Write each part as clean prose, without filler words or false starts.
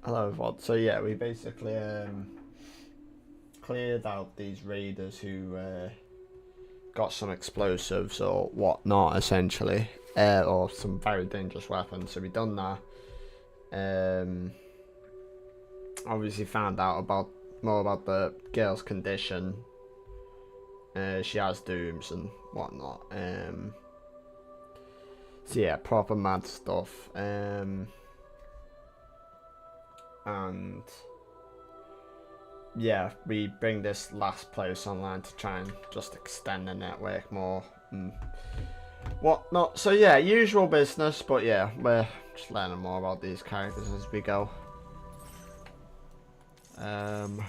Hello, Vod. So yeah, we basically cleared out these raiders who got some explosives or whatnot, essentially, or some very dangerous weapons. So we done that. Um, Obviously found out about more about the girl's condition. She has dooms and whatnot. So yeah, proper mad stuff. And yeah, we bring this last place online to try and just extend the network more and whatnot. So yeah, usual business, but yeah, we're just learning more about these characters as we go. Um,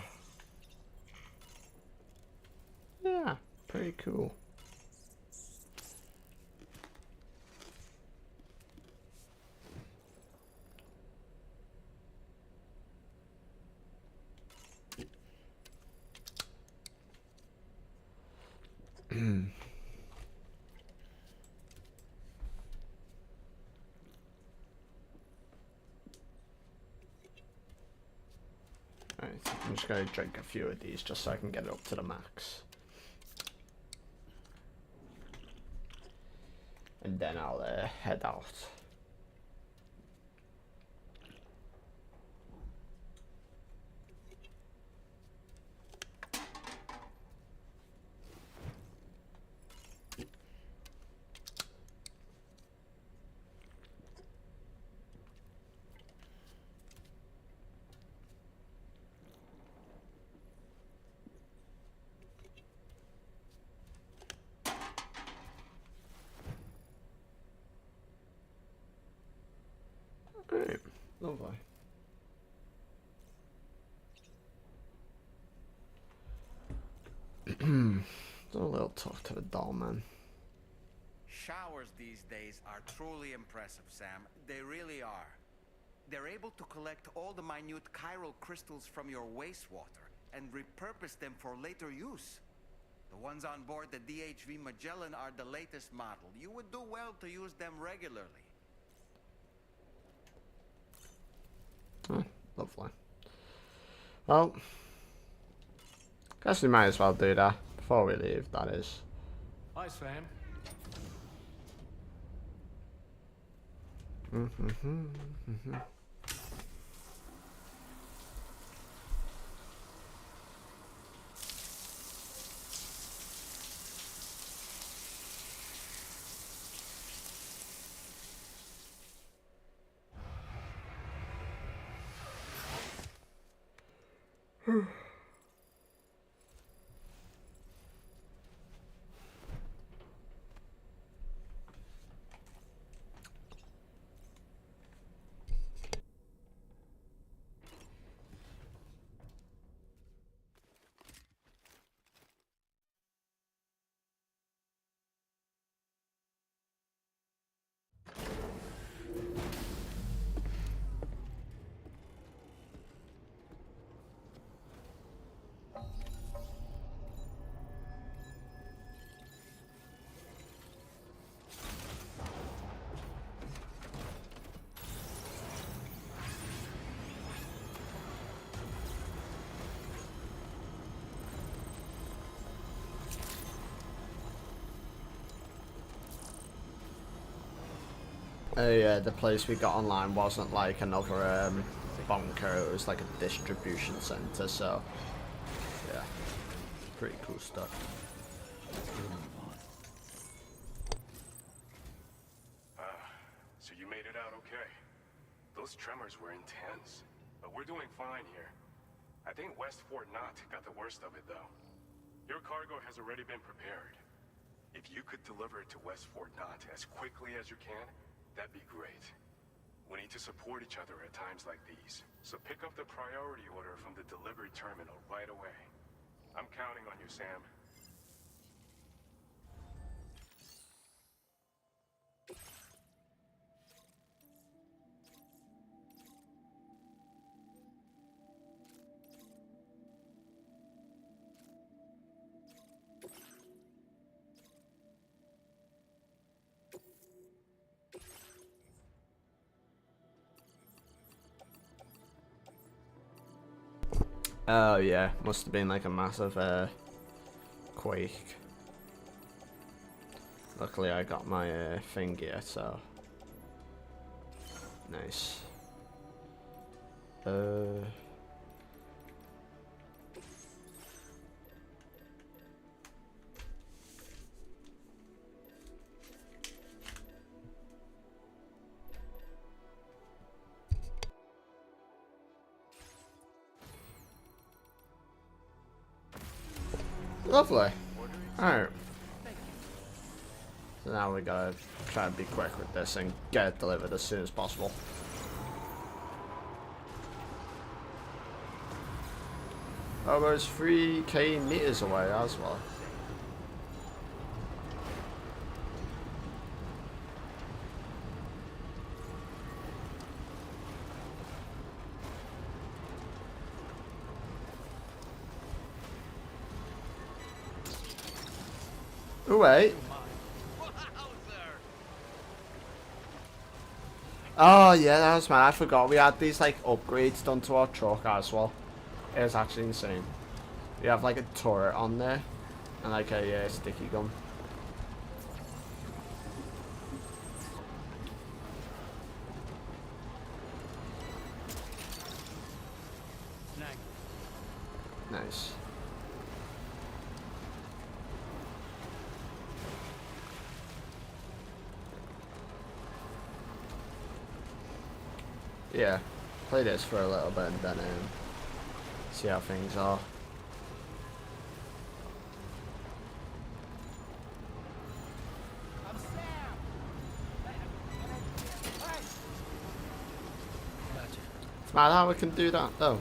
yeah, pretty cool. Alright, so I'm just gonna drink a few of these just so I can get it up to the max. And then I'll head out. Alright, lovely. It's a little tough to the doll, man. Showers these days are truly impressive, Sam. They really are. They're able to collect all the minute chiral crystals from your wastewater and repurpose them for later use. The ones on board the DHV Magellan are the latest model. You would do well to use them regularly. Oh, lovely. Well, guess we might as well do that before we leave, that is. Hi, Sam. Oh yeah, the place we got online wasn't like another bunker, it was like a distribution center, so yeah, pretty cool stuff. So you made it out okay. Those tremors were intense, but we're doing fine here. I think West Fort Knott got the worst of it though. Your cargo has already been prepared. If you could deliver it to West Fort Knott as quickly as you can, that'd be great. We need to support each other at times like these, so pick up the priority order from the delivery terminal right away. I'm counting on you, Sam. Oh yeah, must have been like a massive quake. Luckily I got my thing here, so nice. Lovely. Alright. So now we gotta try and be quick with this and get it delivered as soon as possible. Almost 3k meters away as well. Oh wait. Oh yeah, that was mad. I forgot we had these like upgrades done to our truck as well. It was actually insane. We have like a turret on there and like a sticky gun. Nice. Yeah, play this for a little bit and then see how things are. It's mad how we can do that though.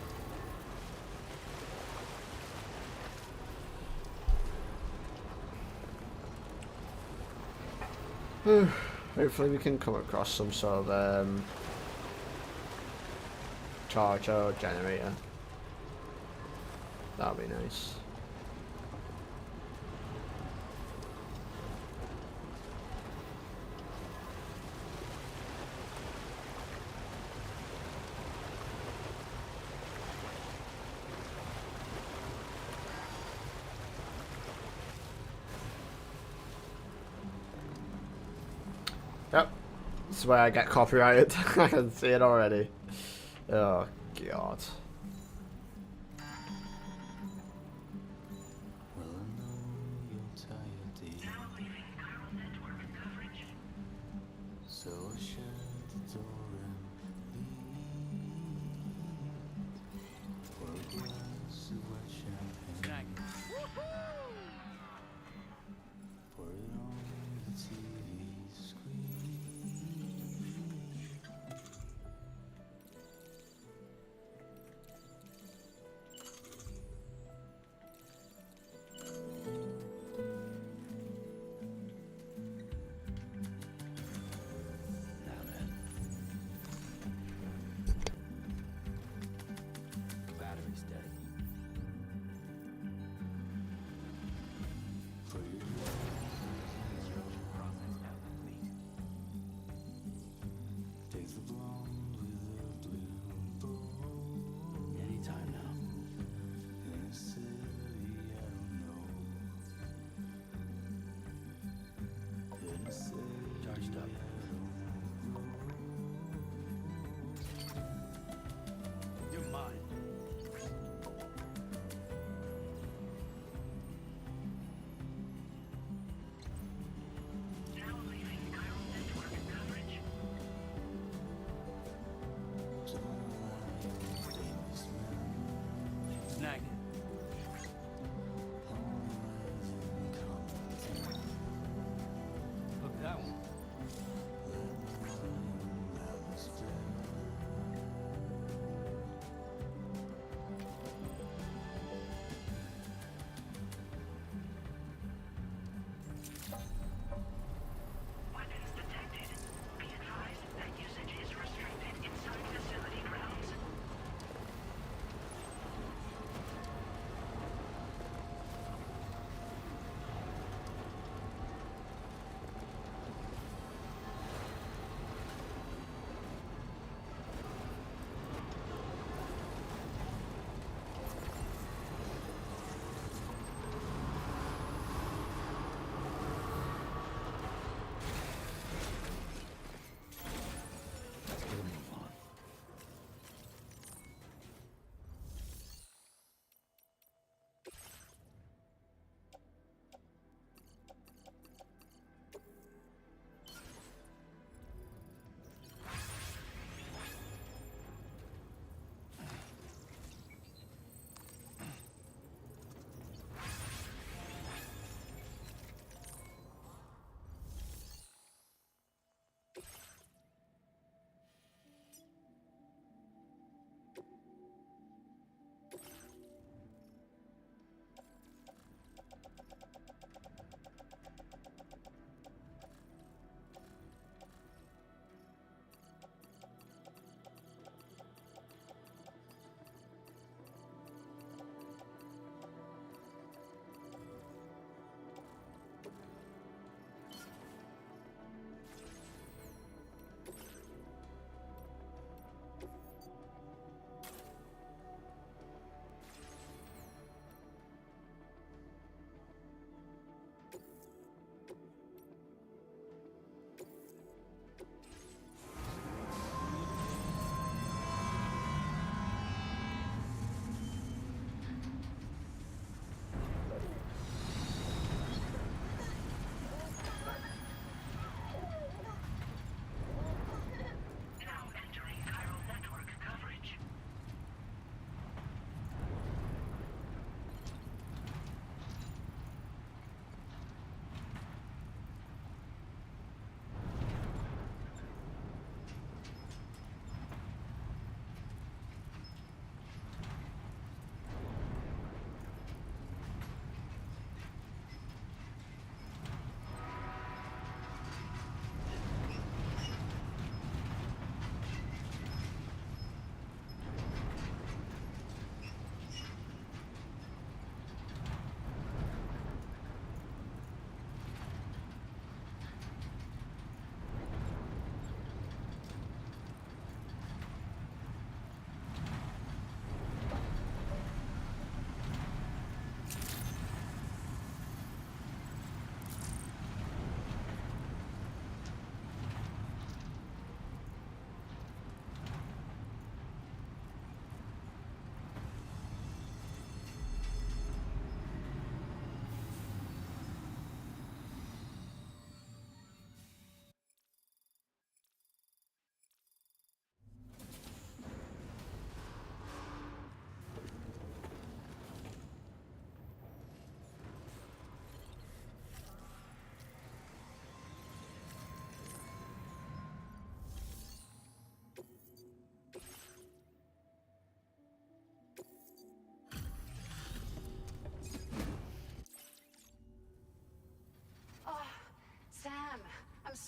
Hopefully we can come across some sort of charger or generator. That'd be nice. Yep, this is where I get copyrighted. I can see it already. Oh god.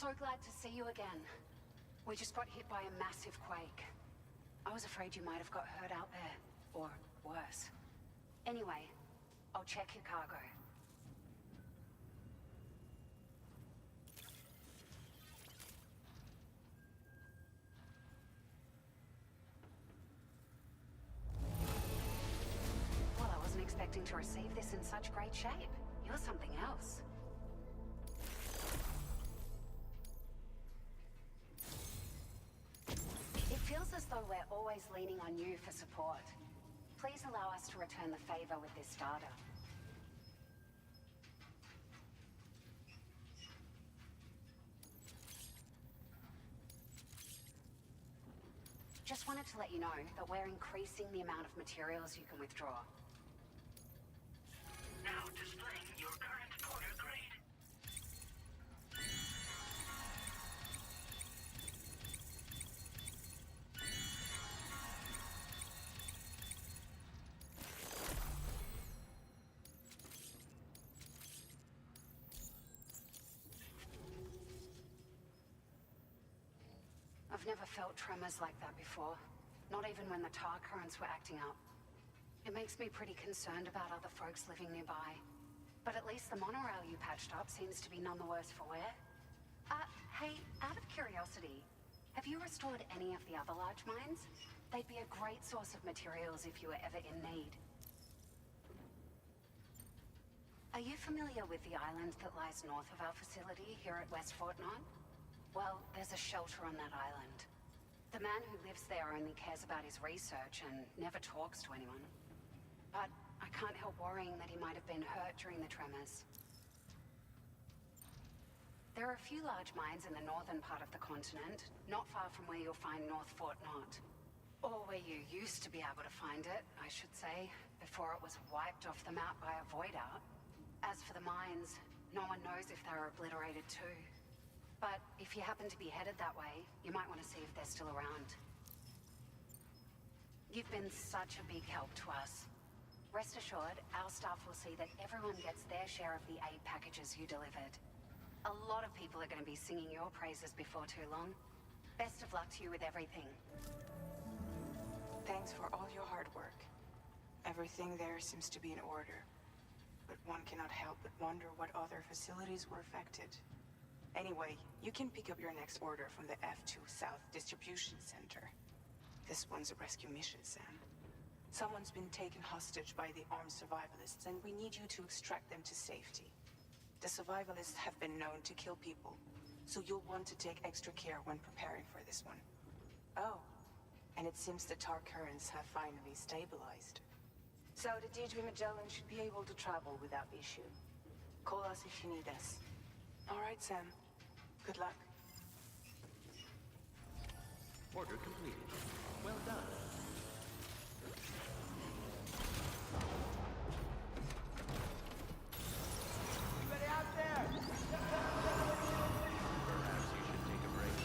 So glad to see you again. We just got hit by a massive quake. I was afraid you might have got hurt out there, or worse. Anyway, I'll check your cargo. Well, I wasn't expecting to receive this in such great shape. You're something else. It feels as though we're always leaning on you for support. Please allow us to return the favor with this data. Just wanted to let you know that we're increasing the amount of materials you can withdraw. Now displaying your current order grade. I've never felt tremors like that before. Not even when the tar currents were acting up. It makes me pretty concerned about other folks living nearby. But at least the monorail you patched up seems to be none the worse for wear. Hey, out of curiosity, have you restored any of the other large mines? They'd be a great source of materials if you were ever in need. Are you familiar with the island that lies north of our facility here at West Fortnite? Well, there's a shelter on that island. The man who lives there only cares about his research and never talks to anyone. But I can't help worrying that he might have been hurt during the tremors. There are a few large mines in the northern part of the continent, not far from where you'll find North Fort Knot. Or where you used to be able to find it, I should say, before it was wiped off the map by a void out. As for the mines, no one knows if they were obliterated too. But if you happen to be headed that way, you might want to see if they're still around. You've been such a big help to us. Rest assured, our staff will see that everyone gets their share of the aid packages you delivered. A lot of people are going to be singing your praises before too long. Best of luck to you with everything. Thanks for all your hard work. Everything there seems to be in order. But one cannot help but wonder what other facilities were affected. Anyway, you can pick up your next order from the F2 South Distribution Center. This one's a rescue mission, Sam. Someone's been taken hostage by the armed survivalists, and we need you to extract them to safety. The survivalists have been known to kill people, so you'll want to take extra care when preparing for this one. Oh, and it seems the tar currents have finally stabilized. So the D3 Magellan should be able to travel without issue. Call us if you need us. All right, Sam. Good luck. Order completed. Well done. Anybody out there? Perhaps you should take a break.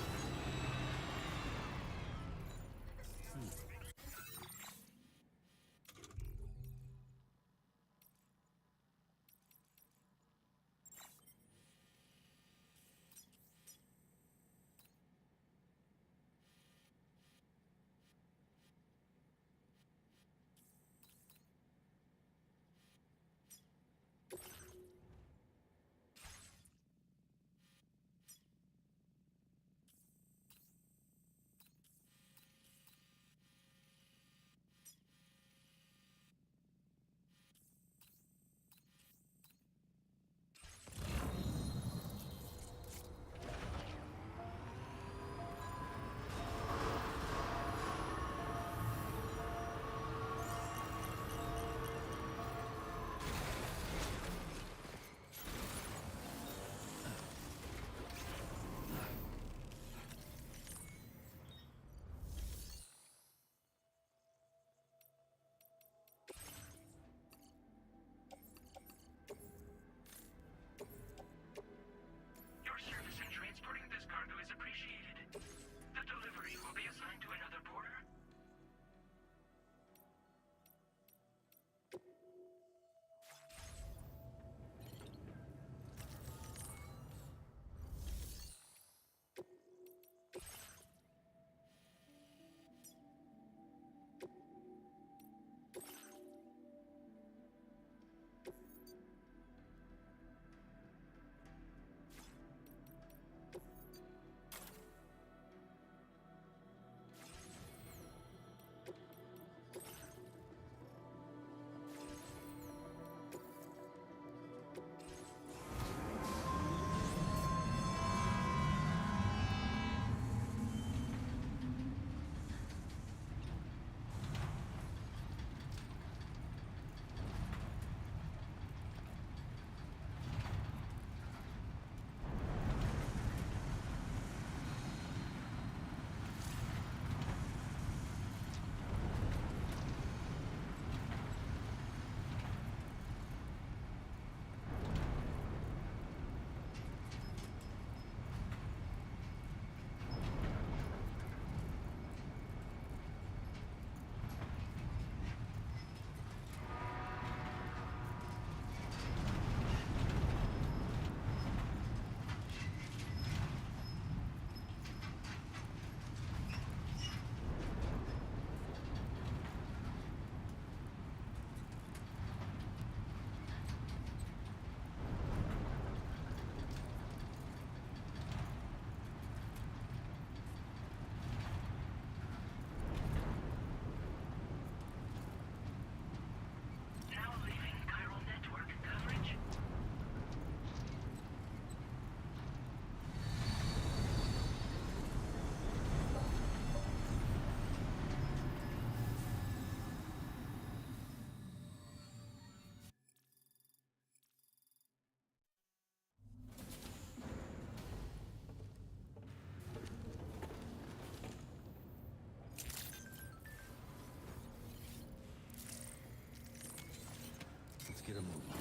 get a move on.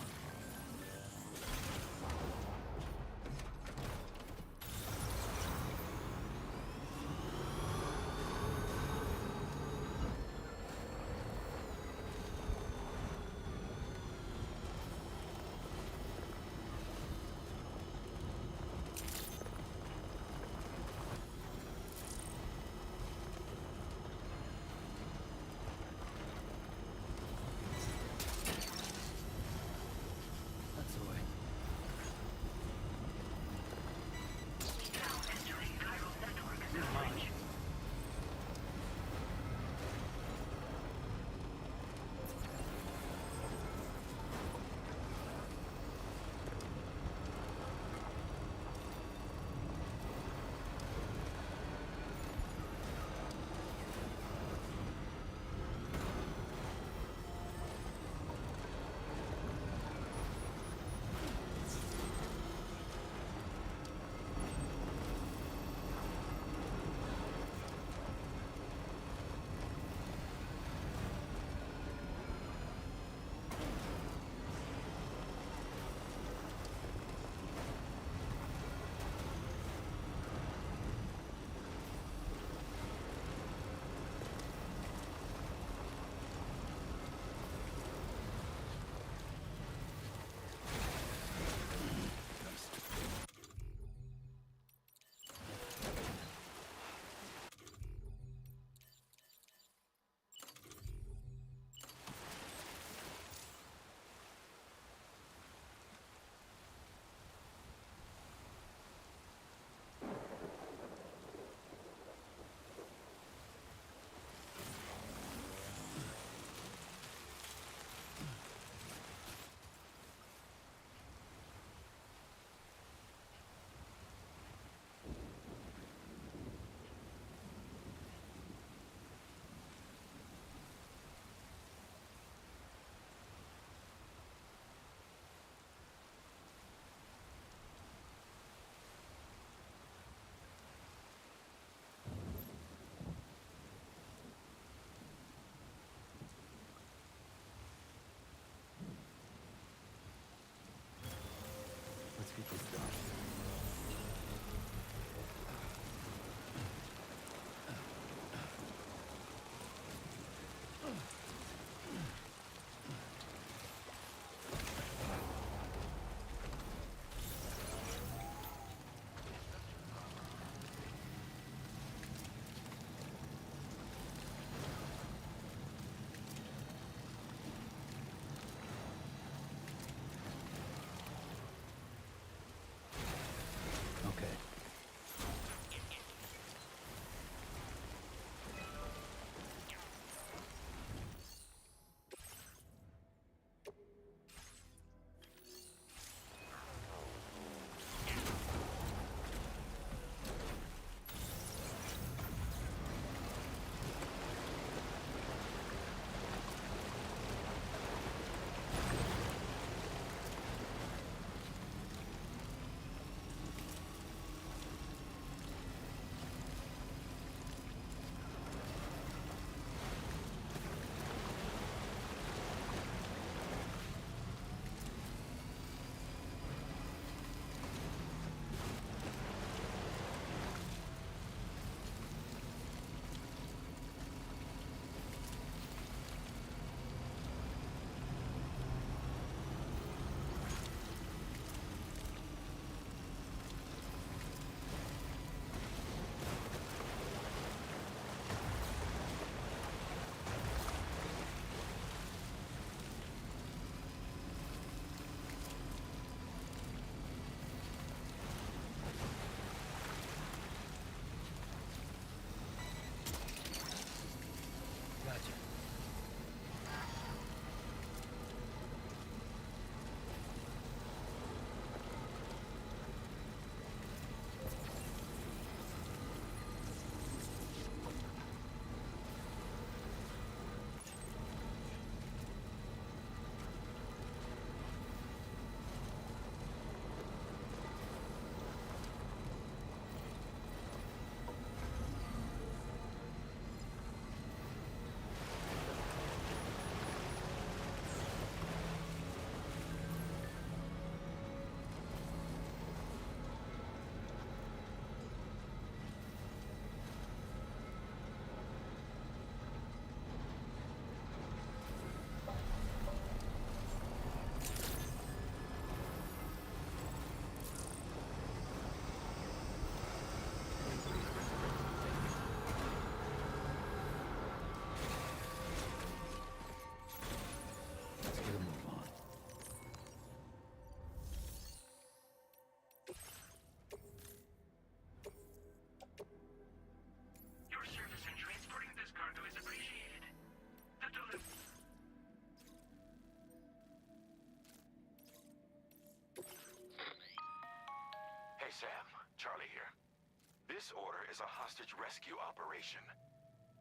This order is a hostage rescue operation.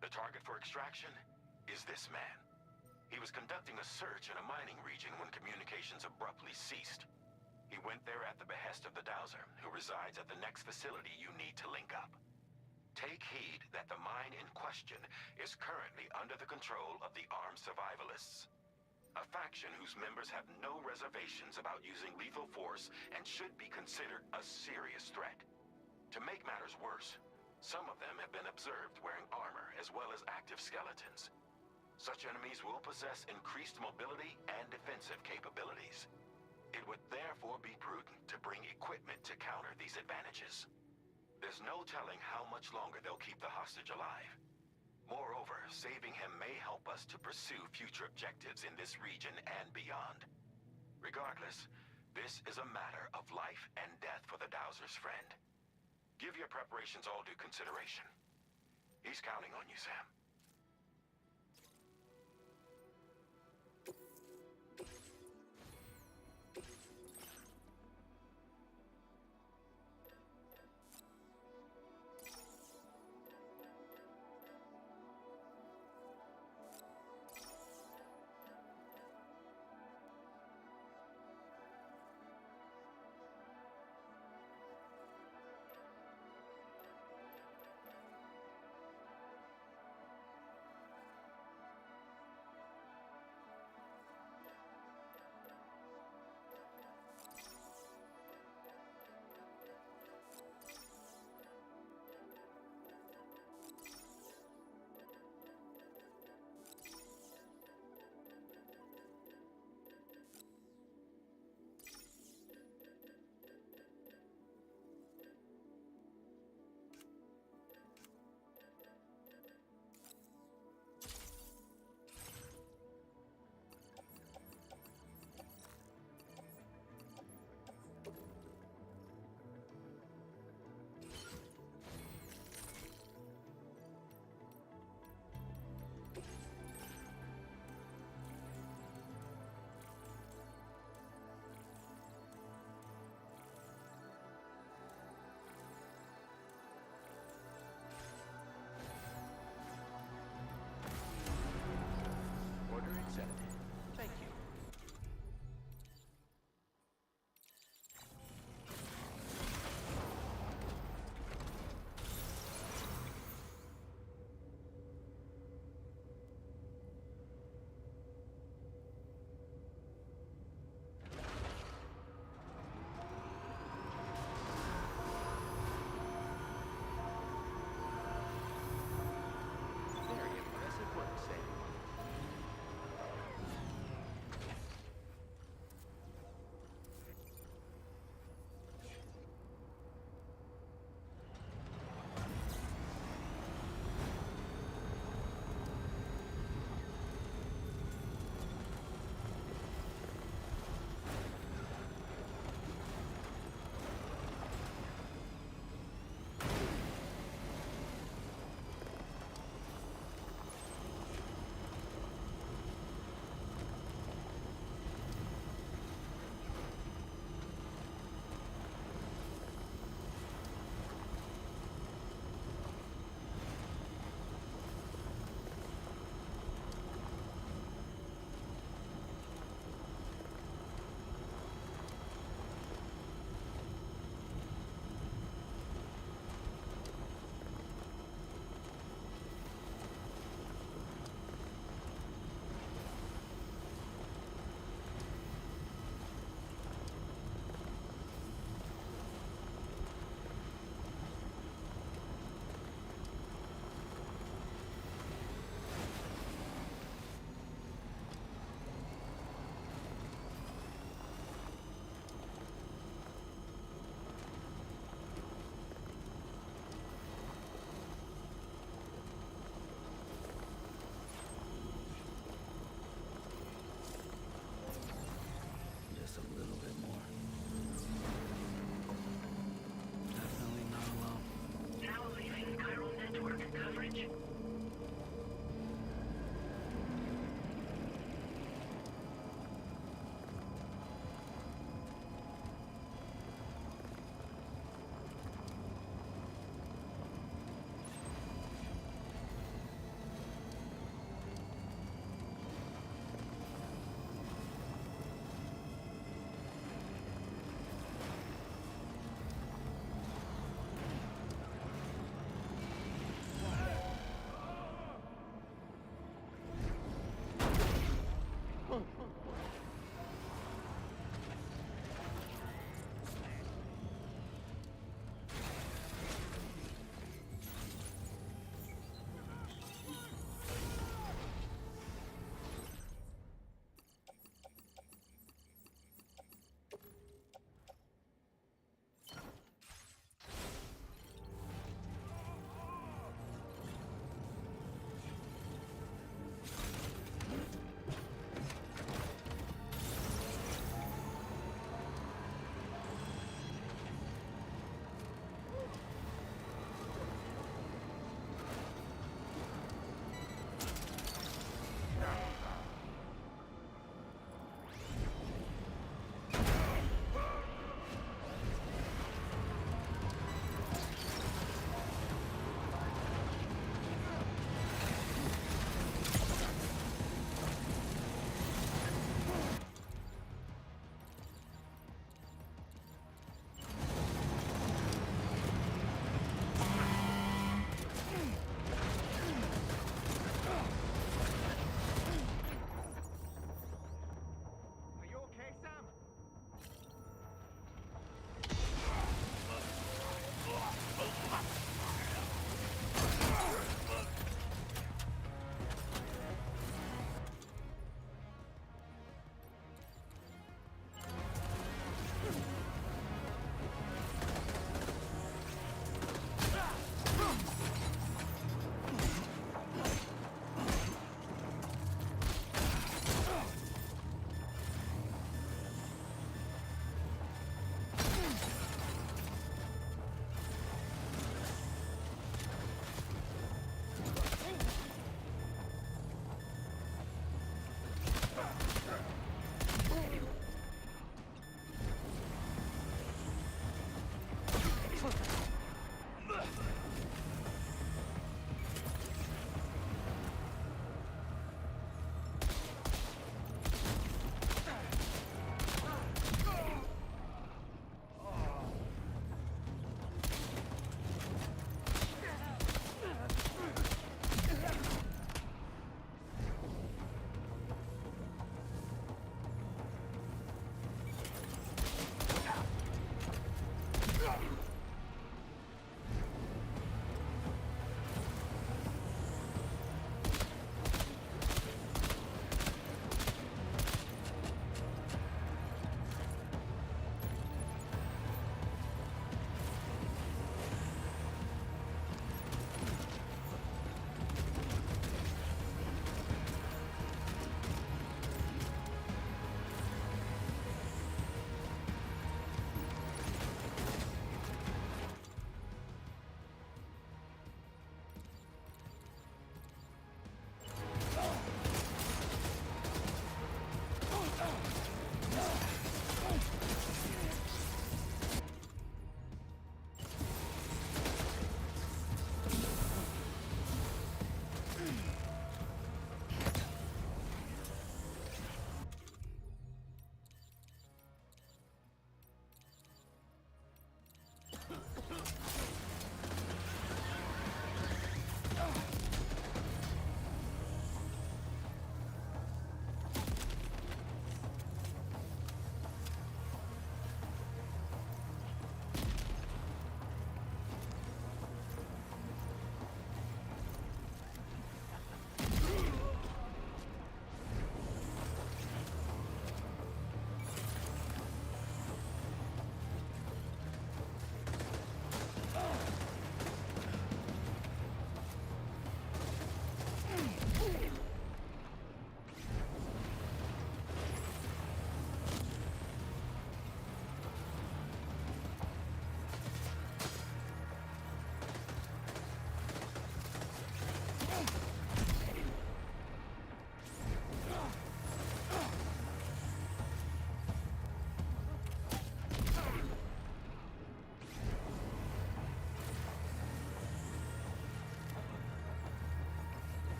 The target for extraction is this man. He was conducting a search in a mining region when communications abruptly ceased. He went there at the behest of the Dowser, who resides at the next facility you need to link up. Take heed that the mine in question is currently under the control of the armed survivalists, a faction whose members have no reservations about using lethal force and should be considered a serious threat. To make matters worse, some of them have been observed wearing armor as well as active skeletons. Such enemies will possess increased mobility and defensive capabilities. It would therefore be prudent to bring equipment to counter these advantages. There's no telling how much longer they'll keep the hostage alive. Moreover, saving him may help us to pursue future objectives in this region and beyond. Regardless, this is a matter of life and death for the Dowser's friend. Give your preparations all due consideration. He's counting on you, Sam.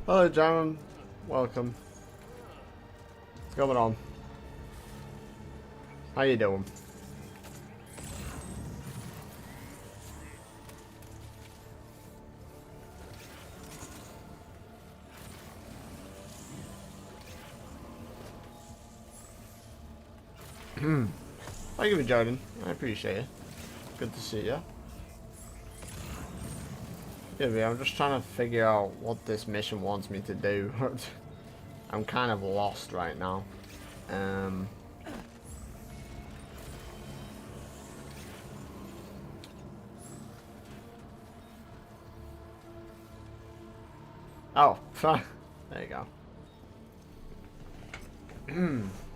Hello, Jaron. Welcome. What's going on? How you doing? Thank you for joining. I appreciate it. Good to see you. Yeah, I'm just trying to figure out what this mission wants me to do. I'm kind of lost right now. Oh, there you go. The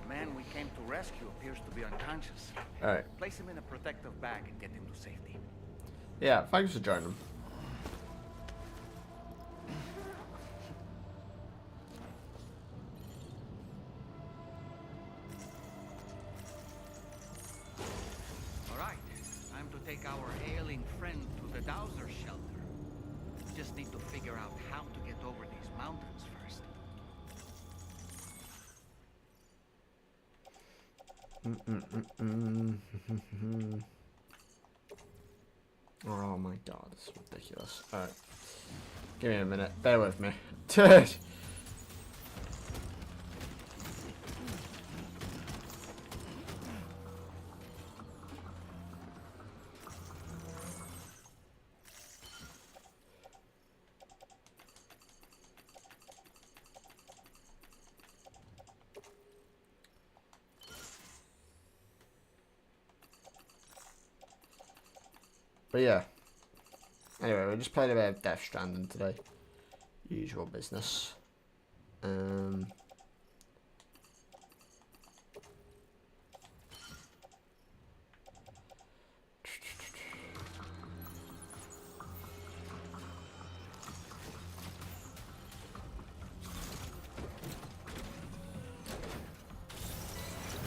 man we came to rescue appears to be unconscious. Alright. Place him in a protective bag and get him to safety. Yeah, thanks for joining. Alright, time to take our ailing friend to the Dowser shelter. We just need to figure out how to get over these mountains first. Oh my god, this is ridiculous. Alright. Give me a minute. Bear with me. But yeah. Anyway, we just played a bit of Death Stranding today. Usual business. I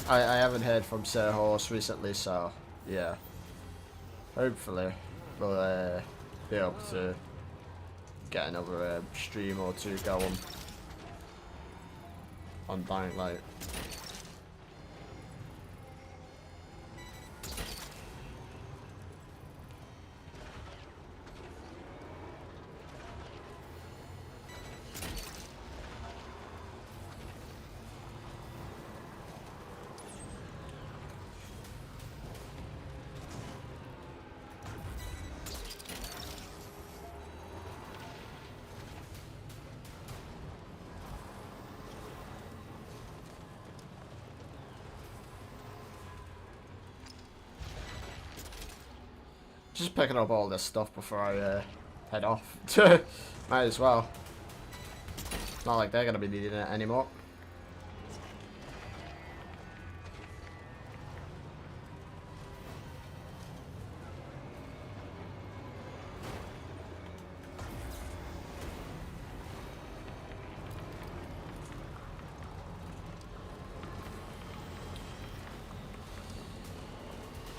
haven't heard from Sir Horse recently, so yeah. Hopefully we'll be able to get another stream or two going on Dying Light. Just picking up all this stuff before I head off. Might as well. It's not like they're gonna be needing it anymore.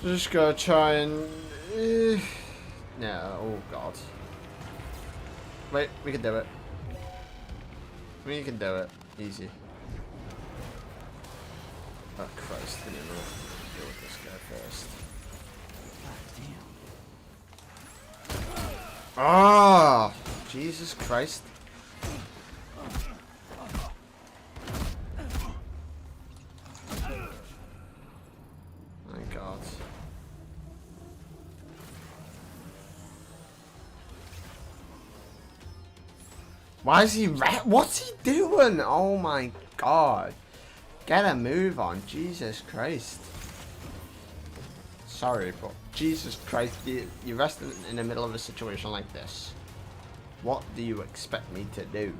Just gotta try and no, oh god. Wait, we can do it. We can do it. Easy. Oh Christ, I didn't know deal with this guy first. Ah, Jesus Christ. My god. Why is he what's he doing? Oh my god. Get a move on. Jesus Christ. Sorry, but Jesus Christ, you're resting in the middle of a situation like this. What do you expect me to do?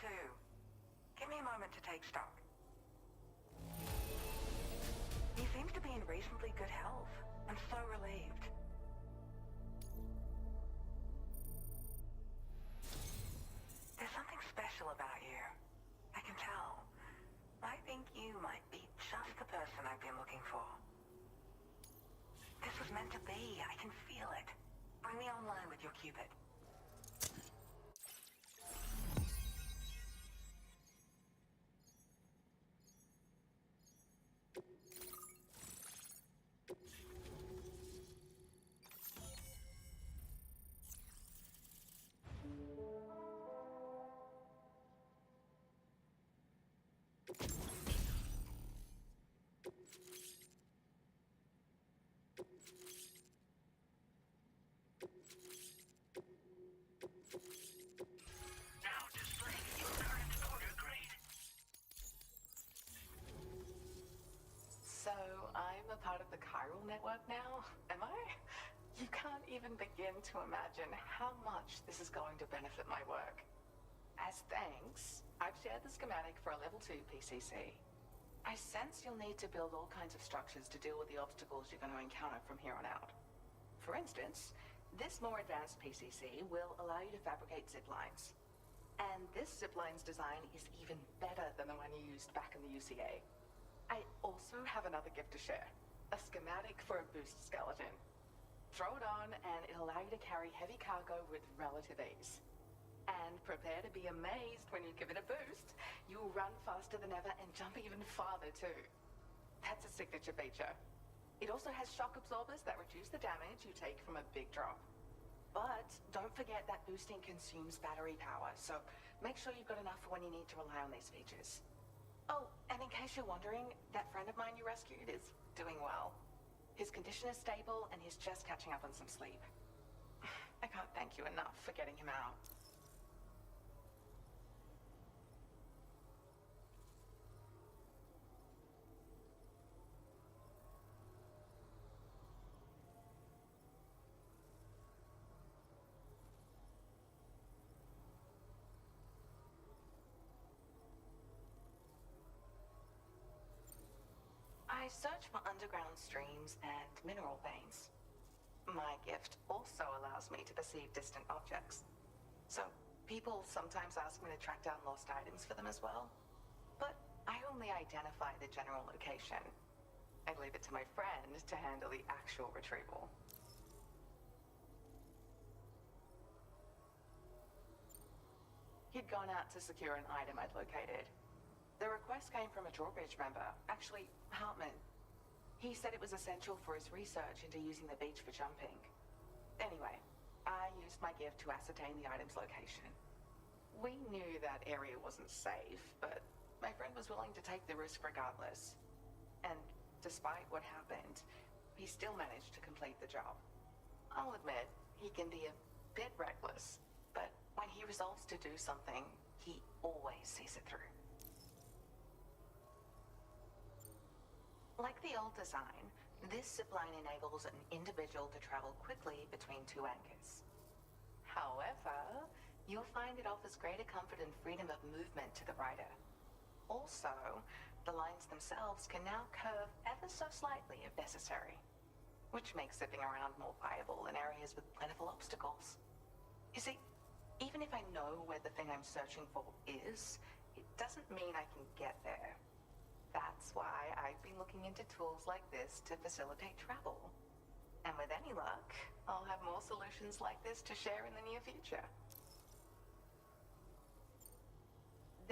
too. Give me a moment to take stock. He seems to be in reasonably good health. I'm so relieved. There's something special about you. I can tell. I think you might be just the person I've been looking for. This was meant to be. I can feel it. Bring me online with your Cupid. Now displaying your current order grade. So, I'm a part of the chiral network now, am I? You can't even begin to imagine how much this is going to benefit my work. As thanks, I've shared the schematic for a level 2 PCC. I sense you'll need to build all kinds of structures to deal with the obstacles you're going to encounter from here on out. For instance, this more advanced PCC will allow you to fabricate zip lines. And this zip line's design is even better than the one you used back in the UCA. I also have another gift to share. A schematic for a boost skeleton. Throw it on and it'll allow you to carry heavy cargo with relative ease. And prepare to be amazed when you give it a boost. You'll run faster than ever and jump even farther too. That's a signature feature. It also has shock absorbers that reduce the damage you take from a big drop. But don't forget that boosting consumes battery power, so make sure you've got enough for when you need to rely on these features. Oh, and in case you're wondering, that friend of mine you rescued is doing well. His condition is stable and he's just catching up on some sleep. I can't thank you enough for getting him out. I search for underground streams and mineral veins. My gift also allows me to perceive distant objects. So, people sometimes ask me to track down lost items for them as well. But I only identify the general location. I leave it to my friend to handle the actual retrieval. He'd gone out to secure an item I'd located. The request came from a drawbridge member, actually, Hartman. He said it was essential for his research into using the beach for jumping. Anyway, I used my gift to ascertain the item's location. We knew that area wasn't safe, but my friend was willing to take the risk regardless. And despite what happened, he still managed to complete the job. I'll admit, he can be a bit reckless, but when he resolves to do something, he always sees it through. Like the old design, this zipline enables an individual to travel quickly between two anchors. However, you'll find it offers greater comfort and freedom of movement to the rider. Also, the lines themselves can now curve ever so slightly if necessary, which makes zipping around more viable in areas with plentiful obstacles. You see, even if I know where the thing I'm searching for is, it doesn't mean I can get there. That's why I've been looking into tools like this to facilitate travel. And with any luck, I'll have more solutions like this to share in the near future.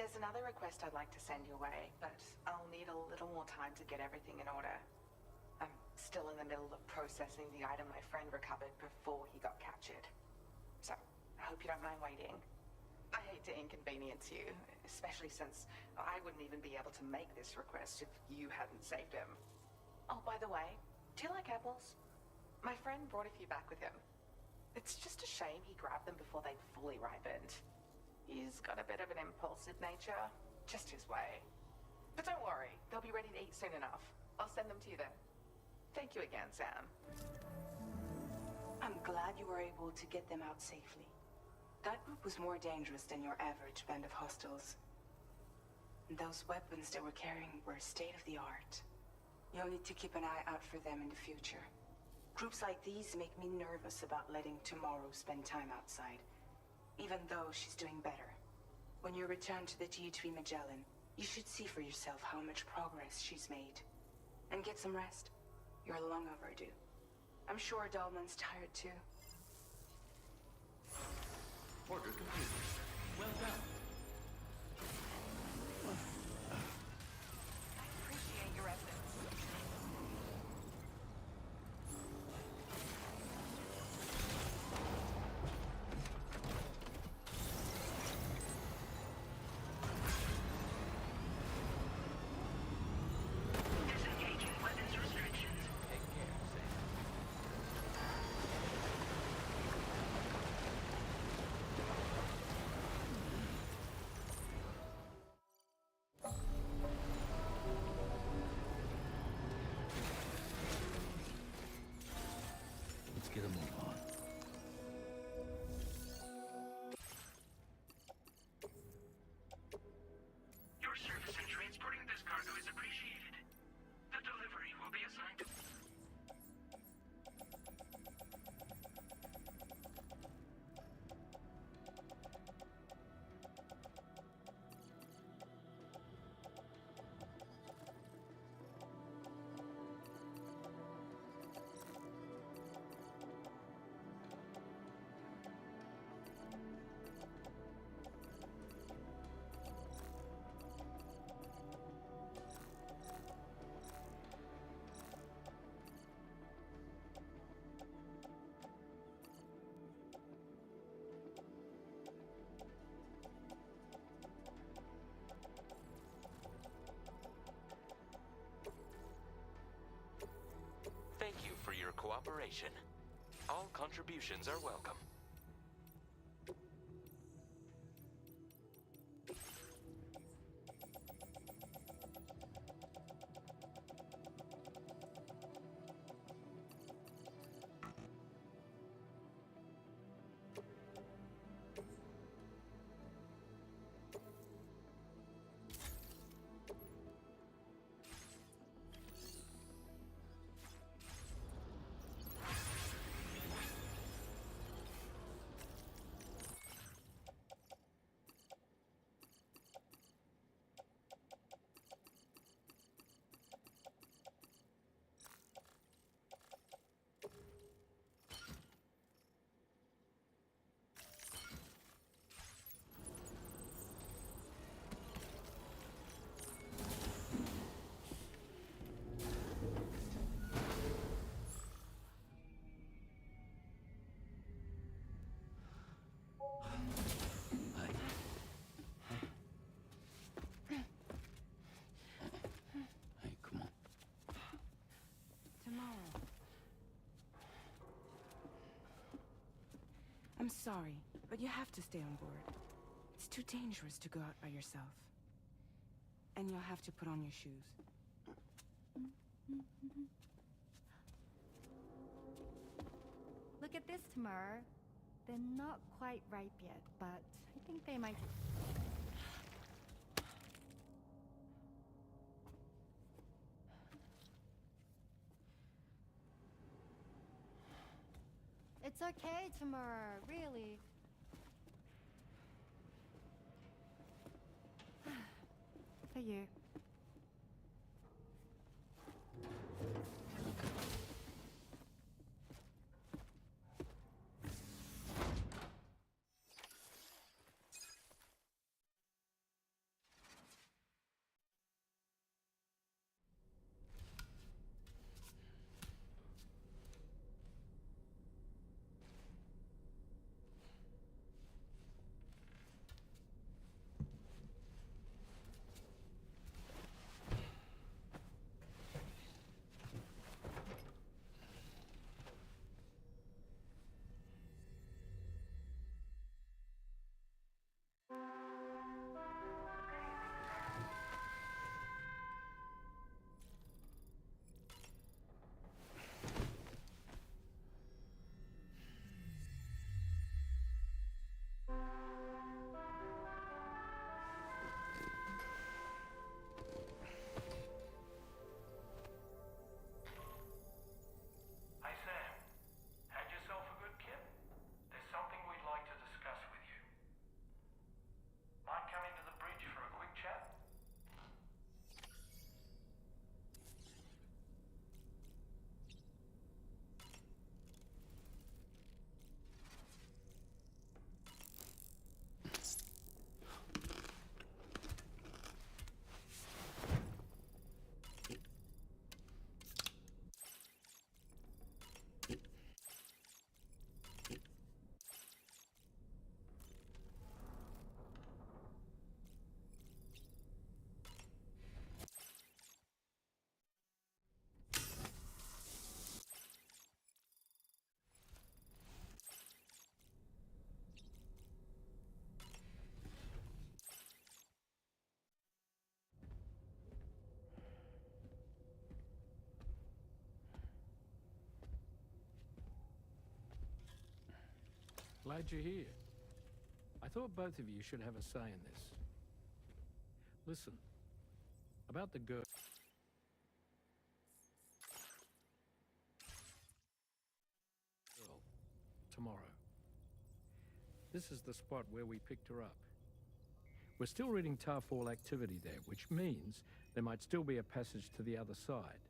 There's another request I'd like to send your way, but I'll need a little more time to get everything in order. I'm still in the middle of processing the item my friend recovered before he got captured. So, I hope you don't mind waiting. I hate to inconvenience you, especially since I wouldn't even be able to make this request if you hadn't saved him. Oh, by the way, do you like apples? My friend brought a few back with him. It's just a shame he grabbed them before they'd fully ripened. He's got a bit of an impulsive nature, just his way. But don't worry, they'll be ready to eat soon enough. I'll send them to you then. Thank you again, Sam. I'm glad you were able to get them out safely. That group was more dangerous than your average band of hostiles. Those weapons they were carrying were state-of-the-art. You'll need to keep an eye out for them in the future. Groups like these make me nervous about letting Tomorrow spend time outside, even though she's doing better. When you return to the G3 Magellan, you should see for yourself how much progress she's made. And get some rest. You're long overdue. I'm sure Dahlman's tired too. Order complete. Well done. I appreciate your efforts. Disengaging weapons restrictions. Take care, Sam. Let's get a move on. Your service in transporting this cargo is appreciated. The delivery will be assigned to... Thank you for your cooperation. All contributions are welcome. Hey, come on. Tomorrow. I'm sorry, but you have to stay on board. It's too dangerous to go out by yourself. And you'll have to put on your shoes. Look at this, Tamar. They're not quite ripe yet, but I think they might... It's okay, Tamar, really. For you. Glad you're here. I thought both of you should have a say in this. Listen, about the girl. Tomorrow. This is the spot where we picked her up. We're still reading Tarfall activity there, which means there might still be a passage to the other side.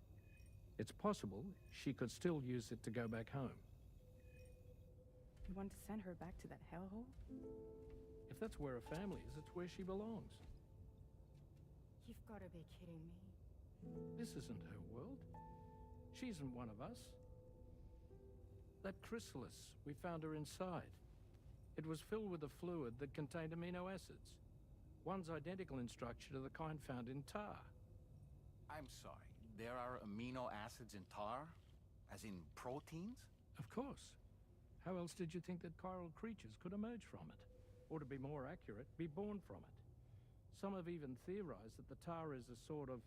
It's possible she could still use it to go back home. You want to send her back to that hellhole? If that's where her family is, it's where she belongs. You've got to be kidding me. This isn't her world. She isn't one of us. That chrysalis, we found her inside. It was filled with a fluid that contained amino acids. One's identical in structure to the kind found in tar. I'm sorry, there are amino acids in tar? As in proteins? Of course. How else did you think that chiral creatures could emerge from it? Or to be more accurate, be born from it? Some have even theorized that the tar is a sort of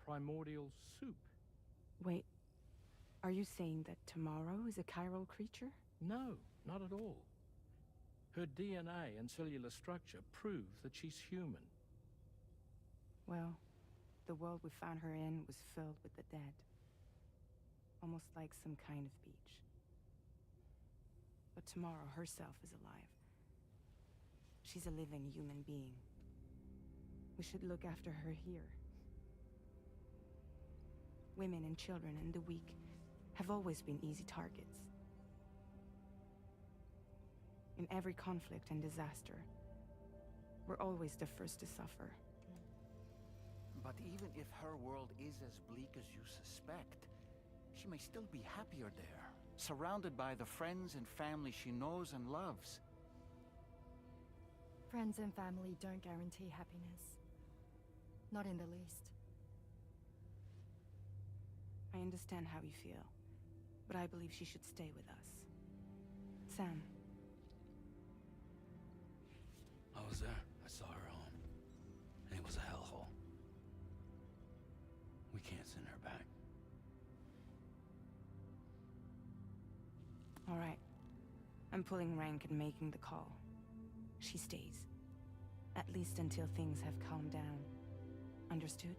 primordial soup. Wait, are you saying that tomorrow is a chiral creature? No, not at all. Her DNA and cellular structure prove that she's human. Well, the world we found her in was filled with the dead. Almost like some kind of beach. But tomorrow herself is alive. She's a living human being. We should look after her here. Women and children and the weak have always been easy targets. In every conflict and disaster, we're always the first to suffer. But even if her world is as bleak as you suspect, she may still be happier there, surrounded by the friends and family she knows and loves. Friends and family don't guarantee happiness. Not in the least. I understand how you feel, but I believe she should stay with us. Sam. I was there. I saw her home. And it was a hellhole. We can't send her back. All right. I'm pulling rank and making the call. She stays. At least until things have calmed down. Understood?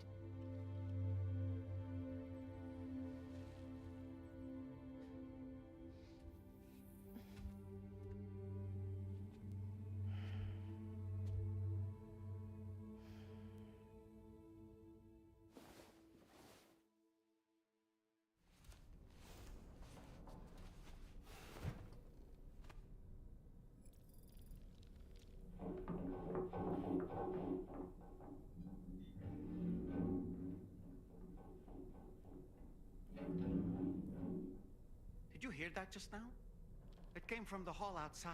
Did you hear that just now? It came from the hall outside.